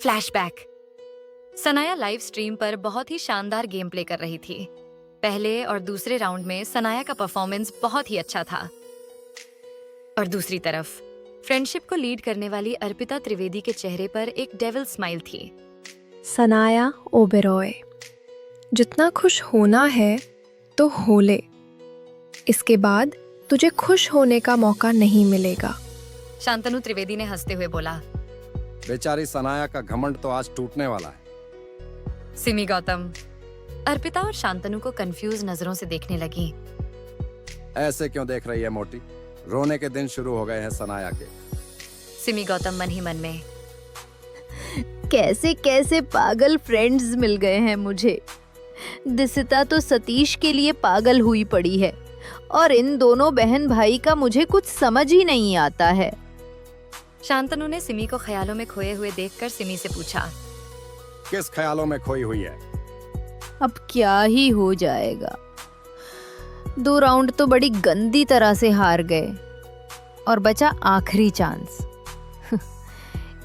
Flashback. Sanaya live stream पर बहुत ही शानदार गेम प्ले कर रही थी। पहले और दूसरे राउंड में सनाया का परफॉर्मेंस बहुत ही अच्छा था और दूसरी तरफ फ्रेंडशिप को लीड करने वाली अर्पिता त्रिवेदी के चेहरे पर एक डेविल स्माइल थी। सनाया ओबेरॉय, जितना खुश होना है तो हो ले, इसके बाद तुझे खुश होने का मौका नहीं मिलेगा। शांतनु त्रिवेदी ने हंसते हुए बोला। बेचारी सनाया का घमंड तो आज टूटने वाला है। सिमी गौतम अर्पिता और शांतनु को कंफ्यूज नजरों से देखने लगी। ऐसे क्यों देख रही है मोटी? रोने के दिन शुरू हो गए हैं सनाया के। सिमी गौतम मन ही मन में, कैसे कैसे पागल फ्रेंड्स मिल गए हैं मुझे। दिसिता तो सतीश के लिए पागल हुई पड़ी है और इन दोनों बहन भाई का मुझे कुछ समझ ही नहीं आता है। शांतनु ने सिमी को ख्यालों में खोए हुए देखकर सिमी से पूछा। किस ख्यालों में खोई हुई है? अब क्या ही हो जाएगा, 2 राउंड तो बड़ी गंदी तरह से हार गए और बचा आखिरी चांस।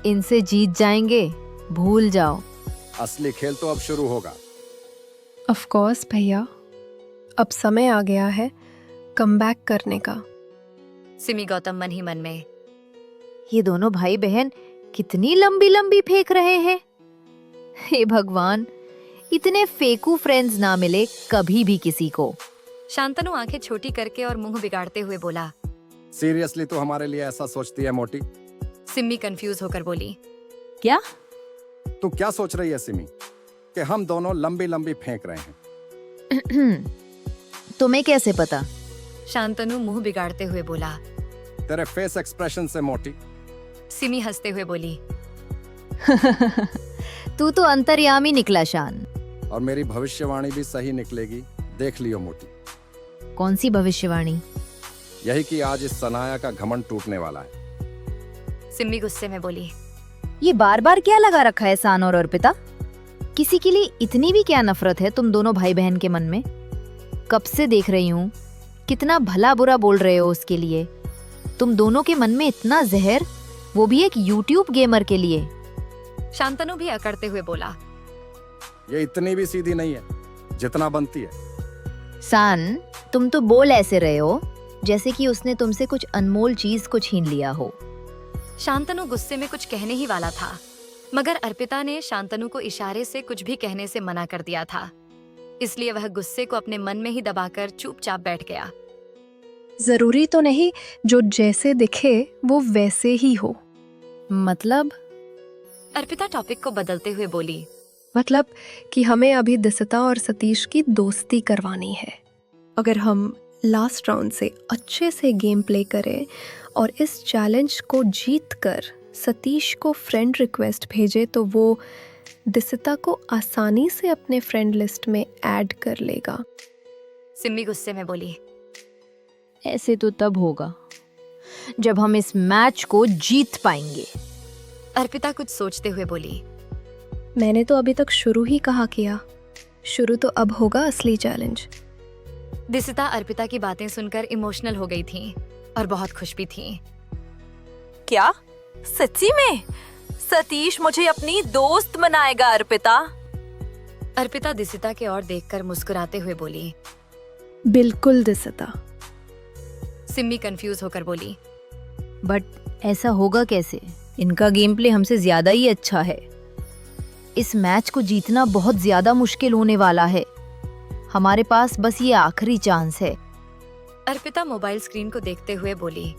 इनसे जीत जाएंगे, भूल जाओ। असली खेल तो अब शुरू होगा। ऑफ कोर्स भैया, अब समय आ गया है कमबैक करने का। सिमी गौतम मन ही मन में, ये दोनों भाई बहन कितनी लंबी लंबी फेंक रहे हैं। हे भगवान, इतने फेकू फ्रेंड्स ना मिले कभी भी किसी को। शांतनु आंखें छोटी करके और मुंह बिगाड़ते हुए बोला। सीरियसली तू हमारे लिए ऐसा सोचती है मोटी? सिमी कंफ्यूज होकर बोली। क्या? तू क्या सोच रही है सिमी कि हम दोनों लंबी लंबी फेंक रहे हैं? तुम्हें कैसे पता? शांतनु मुंह बिगाड़ते हुए बोला। तेरे फेस एक्सप्रेशन से मोटी। सिमी हंसते हुए बोली। तू तो अंतर्यामी निकला शान। और मेरी भविष्यवाणी भी सही निकलेगी, देख लियो मोटी। कौन सी भविष्यवाणी? यही कि आज इस सनाया का घमंड टूटने वाला है। सिमी गुस्से में बोली। ये बार बार क्या लगा रखा है सान और अर्पिता? किसी के लिए इतनी भी क्या नफरत है तुम दोनों भाई बहन के मन में? कब से देख रही हूँ कितना भला बुरा बोल रहे हो उसके लिए। तुम दोनों के मन में इतना जहर, वो भी एक यूट्यूब गेमर के लिए। शांतनु भी अकड़ते हुए बोला। ये इतनी भी सीधी नहीं है जितना बनती है। सान, तुम तो बोल ऐसे रहे हो जैसे कि उसने तुमसे कुछ अनमोल चीज को छीन लिया हो। शांतनु गुस्से में कुछ कहने ही वाला था, मगर अर्पिता ने शांतनु को इशारे से कुछ भी कहने से मना कर दिया था। इसलिए वह गुस्से को अपने मन में ही दबाकर चुपचाप बैठ गया। जरूरी तो नहीं जो जैसे दिखे वो वैसे ही हो। मतलब? अर्पिता टॉपिक को बदलते हुए बोली। मतलब कि हमें अभी दिसिता और सतीश की दोस्ती करवानी है। अगर हम लास्ट राउंड से अच्छे से गेम प्ले करें और इस चैलेंज को जीत कर सतीश को फ्रेंड रिक्वेस्ट भेजे तो वो दिसिता को आसानी से अपने फ्रेंड लिस्ट में ऐड कर लेगा। सिमी गुस्से में बोली। ऐसे तो तब होगा जब हम इस मैच को जीत पाएंगे। अर्पिता कुछ सोचते हुए बोली। मैंने तो अभी तक शुरू ही कहा किया। शुरू तो अब होगा असली चैलेंज। दिसिता अर्पिता की बातें सुनकर इमोशनल हो गई थी और बहुत खुश भी थी। क्या सच्ची में सतीश मुझे अपनी दोस्त बनाएगा अर्पिता? अर्पिता दिसिता के ओर देखकर मुस्कुराते हुए बोली। बिल्कुल दिसिता। सिमी कंफ्यूज होकर बोली। बट ऐसा होगा कैसे? इनका गेम प्ले हमसे ज्यादा ही अच्छा है। इस मैच को जीतना बहुत ज्यादा मुश्किल होने वाला है। हमारे पास बस ये आखिरी चांस है। अर्पिता मोबाइल स्क्रीन को देखते हुए बोली।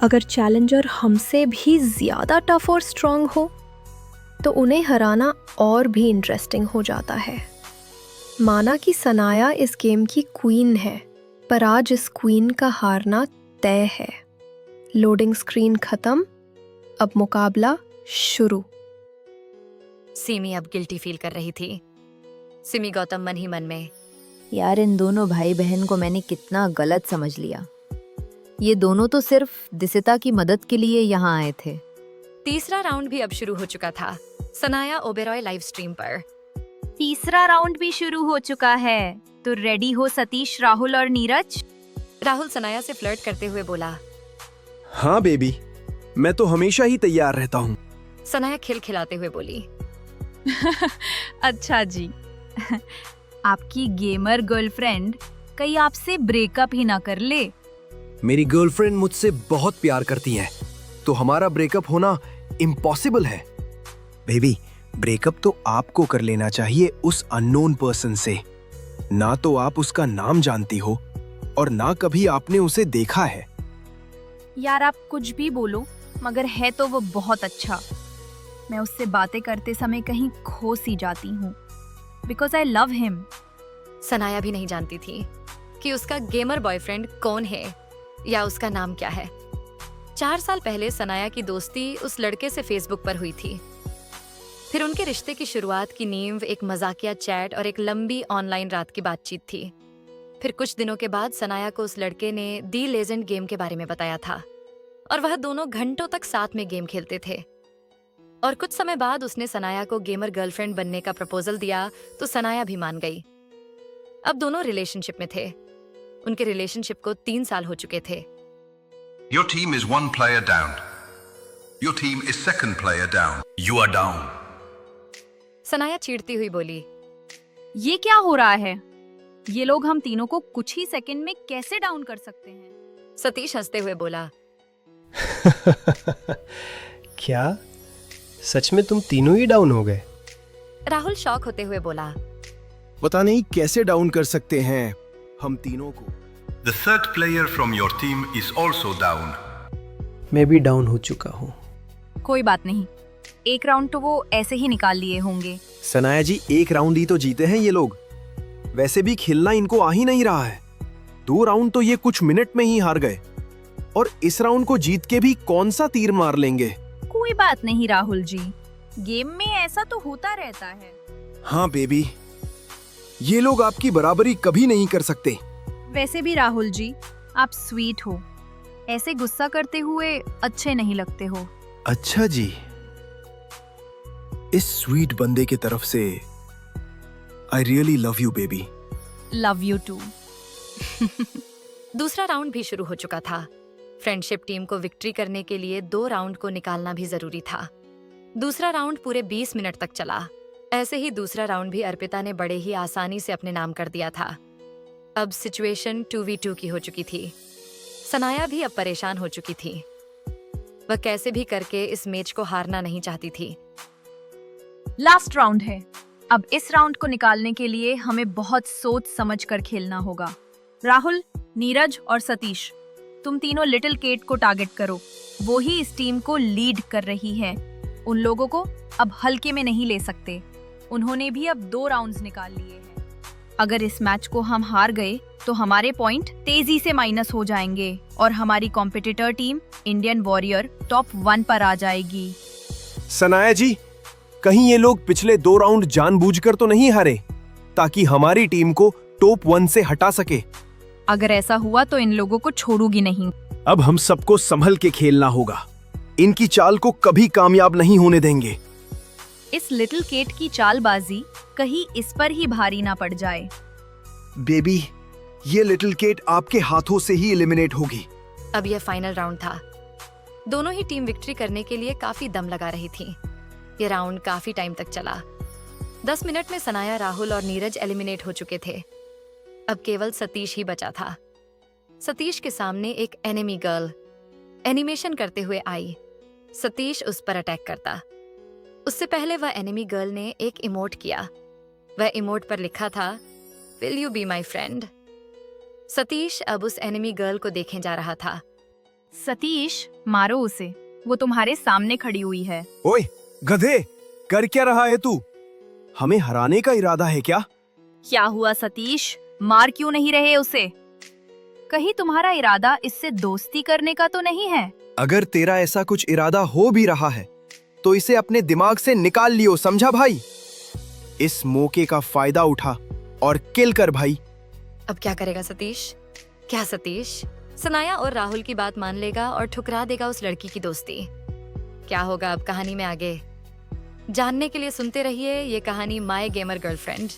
अगर चैलेंजर हमसे भी ज्यादा टफ और स्ट्रांग हो तो उन्हें हराना और भी इंटरेस्टिंग हो जाता है। माना कि सनाया इस गेम की क्वीन है, पर आज इस क्वीन का हारना तय है। लोडिंग स्क्रीन खत्म, अब मुकाबला शुरू। सिमी अब गिल्टी फील कर रही थी। सिमी गौतम मन ही मन में, यार इन दोनों भाई बहन को मैंने कितना गलत समझ लिया। ये दोनों तो सिर्फ दिसिता की मदद के लिए यहाँ आए थे। तीसरा राउंड भी अब शुरू हो चुका था सनाया ओबेरॉय लाइव स्ट्रीम पर। तीसरा राउंड भी शुरू हो चुका है, तो रेडी हो सतीश, राहुल और नीरज? राहुल सनाया से फ्लर्ट करते हुए बोला। हाँ बेबी, मैं तो हमेशा ही तैयार रहता हूँ। सनाया खिलखिलाते हुए बोली। अच्छा जी। आपकी गेमर गर्लफ्रेंड कहीं आपसे ब्रेकअप ही ना कर ले। मेरी गर्लफ्रेंड मुझसे बहुत प्यार करती है, तो हमारा ब्रेकअप होना इम्पॉसिबल है। बेबी, ब्रेकअप तो आपको कर लेना चाहिए उस अननोन पर्सन से। ना तो आप उसका नाम जानती हो और ना कभी आपने उसे देखा है। यार आप कुछ भी बोलो, मगर है तो वो बहुत अच्छा। मैं उससे बातें करते समय कहीं खो सी जाती हूँ, because I love him. Sanaya भी नहीं जानती थी कि उसका गेमर बॉयफ्रेंड कौन है या उसका नाम क्या है। 4 साल पहले सनाया की दोस्ती उस लड़के से फेसबुक पर हुई थी। फिर उनके रिश्ते की शुरुआत की नींव एक मजाकिया चैट और एक लंबी ऑनलाइन रात की बातचीत थी। फिर कुछ दिनों के बाद सनाया को उस लड़के ने दी लेजेंड गेम के बारे में बताया था और वह दोनों घंटों तक साथ में गेम खेलते थे। और कुछ समय बाद उसने सनाया को गेमर गर्लफ्रेंड बनने का प्रपोजल दिया तो सनाया भी मान गई। अब दोनों रिलेशनशिप में थे। उनके रिलेशनशिप को 3 साल हो चुके थे। Your team is 1 player down. Your team is 2nd player down. You are down. Sanaya चीढ़ती हुई बोली। ये क्या हो रहा है? ये लोग हम तीनों को कुछ ही सेकंड में कैसे डाउन कर सकते हैं? सतीश हंसते हुए बोला। क्या सच में तुम तीनों ही डाउन हो गए? राहुल शॉक होते हुए बोला। पता नहीं कैसे डाउन कर सकते हैं हम तीनों को। The 3rd player from your team is also down. मैं भी डाउन हो चुका हूँ। कोई बात नहीं, एक राउंड तो वो ऐसे ही निकाल लिए होंगे। सनाया जी, 1 राउंड ही तो जीते हैं ये लोग। वैसे भी खेलना इनको आ ही नहीं रहा है। 2 राउंड तो ये कुछ मिनट में ही हार गए और इस राउंड को जीत के भी कौन सा तीर मार लेंगे। कोई बात नहीं राहुल जी, गेम में ऐसा तो होता रहता है। हाँ बेबी, ये लोग आपकी बराबरी कभी नहीं कर सकते। वैसे भी राहुल जी, आप स्वीट हो, ऐसे गुस्सा करते हुए अच्छे नहीं लगते हो। अच्छा जी, इस स्वीट बंदे के तरफ से I really love you baby. Love you too. दूसरा राउंड भी शुरू हो चुका था। फ्रेंडशिप टीम को विक्ट्री करने के लिए 2 राउंड को निकालना भी जरूरी था। दूसरा राउंड पूरे 20 मिनट तक चला। ऐसे ही दूसरा राउंड भी अर्पिता ने बड़े ही आसानी से अपने नाम कर दिया था। अब सिचुएशन 2v2 की हो चुकी थी। सनाया भी अब परेशान हो चुकी थी। वह कैसे भी करके इस मैच को हारना नहीं चाहती थी। लास्ट राउंड है। अब इस राउंड को निकालने के लिए हमें बहुत सोच समझ कर खेलना होगा। राहुल, नीरज और सतीश, तुम तीनों लिटिल केट को टारगेट करो। वो ही इस टीम को लीड कर रही है। उन लोगों को अब हल्के में नहीं ले सकते। उन्होंने भी अब 2 राउंड्स निकाल लिए हैं। अगर इस मैच को हम हार गए तो हमारे पॉइंट तेजी से माइनस हो जाएंगे और हमारी competitor team Indian warrior top 1 पर आ जाएगी। सनाया जी, कहीं ये लोग पिछले 2 राउंड जानबूझकर तो नहीं हारे ताकि हमारी टीम को टॉप 1 से हटा सके? अगर ऐसा हुआ तो इन लोगों को छोड़ूंगी नहीं। अब हम सबको संभल के खेलना होगा। इनकी चाल को कभी कामयाब नहीं होने देंगे। इस लिटिल केट की चालबाजी कहीं इस पर ही भारी ना पड़ जाए। बेबी, ये लिटिल केट आपके हाथों से ही एलिमिनेट होगी। अब यह फाइनल राउंड था। दोनों ही टीम विक्ट्री करने के लिए काफी दम लगा रही थी। ये राउंड काफी टाइम तक चला। 10 मिनट में सनाया, राहुल और नीरज एलिमिनेट हो चुके थे। अब केवल सतीश ही बचा था। सतीश के सामने एक एनिमी गर्ल एनिमेशन करते हुए आई। सतीश उस पर अटैक करता। उससे पहले वह एनिमी गर्ल ने एक इमोट किया। वह इमोट पर लिखा था, will you be my friend. Satish अब उस एनिमी गर्ल को देखे जा रहा था। सतीश, मारो उसे, वो तुम्हारे सामने खड़ी हुई है। ओए गधे, कर क्या रहा है तू? हमें हराने का इरादा है क्या? क्या हुआ सतीश, मार क्यों नहीं रहे उसे? कहीं तुम्हारा इरादा इससे दोस्ती करने का तो नहीं है? अगर तेरा ऐसा कुछ इरादा हो भी रहा है तो इसे अपने दिमाग से निकाल लियो, समझा भाई? इस मौके का फायदा उठा और किल कर भाई। अब क्या करेगा सतीश? क्या सतीश सनाया और राहुल की बात मान लेगा और ठुकरा देगा उस लड़की की दोस्ती? क्या होगा अब कहानी में आगे जानने के लिए सुनते रहिए ये कहानी माय गेमर गर्लफ्रेंड।